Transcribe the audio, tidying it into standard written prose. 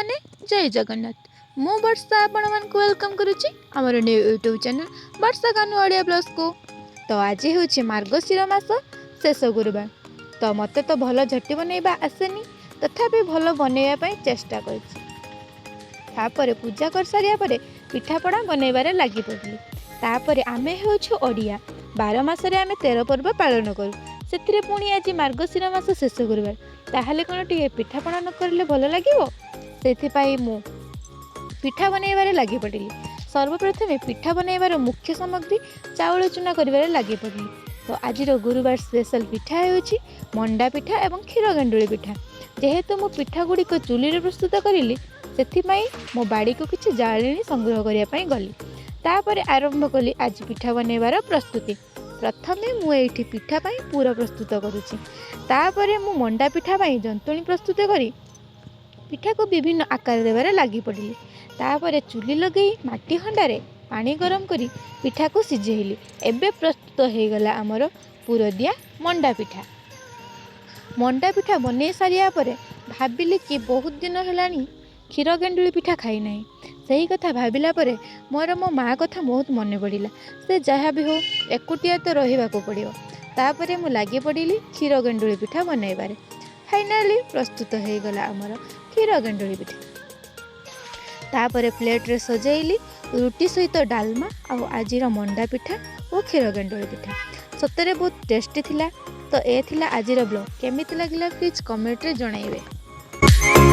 मैंने जय जगन्नाथ। मु वर्षा आपण मानक वेलकम करुच्ची आमर न्यू यूट्यूब चैनल वर्षा कानू ऑडियो ब्लॉग्स को। तो आज हूँ मार्गशीर मास शेष गुरुवार। तो मत तो भल झटी बनैबा आसेनी, तथापि भल बनैबा चेष्टा कर पूजा कर सारिया परे पिठापଣା बनैबारे लागि पड़ली। तापरे आमे होछु ओडिया, 12 मासरे आमे 13 पर्व पालन करू। से पुणी आज मार्गशीर मास शेष गुरुवार, ताहले कौन टे पिठापଣା न करले भल लागिवो। सेथिपाई मु पिठा बनैबारे लागि पड़ली। सर्वप्रथमे पिठा बनैबार मुख्य सामग्री चाउल चूना करिबारे लागि पड़ली। तो आज गुरुवार स्पेशल पिठा होछि मंडा पिठा एवं क्षीर गेंडुली पिठा। जेहेतु मु पिठा गुड़ी को चुली प्रस्तुत करी, से मो बाड़ी को किसी जाळेणी संग्रह करने गली। तापर आरंभ कली आज पिठा बनैबार प्रस्तुति। प्रथमे मुझे पिठा पाई पूरा प्रस्तुत करुच्ची। तापर मु मंडा पिठा पाई जंतुणी प्रस्तुत करी पिठा को विभिन्न आकार देवारे लागि पड़ली। तापर चुली लगे माटी हंडारे पानी गरम करी पिठा को सिझेली। एबे प्रस्तुत हो गला आमर पुरदिया मंडा पिठा। मंडा पिठा बनै सारिया परे भाबिली कि बहुत दिन हेलानी क्षीर गेंडुली पिठा खाई नहीं। सही कथा भाविला परे मोर मो माँ कथा बहुत मन पड़ा। से जहाँ भी हो एकुटिया तो रहा पड़ो। तापर मु लगी पड़ी क्षीर गेंडुली पिठा बनैबारे। फाइनाली प्रस्तुत हो गला आमर क्षीर गेंडुली पिठा। तापर प्लेट रे सजाइली रुटी सहित डालमा और आज मंडा पिठा और क्षीर गेंडुली पिठा। सतरे बहुत टेस्टी थिला। तो ए थिला आज ब्लॉग। केमिति लागिला प्लीज कमेंट रे जणाइबे।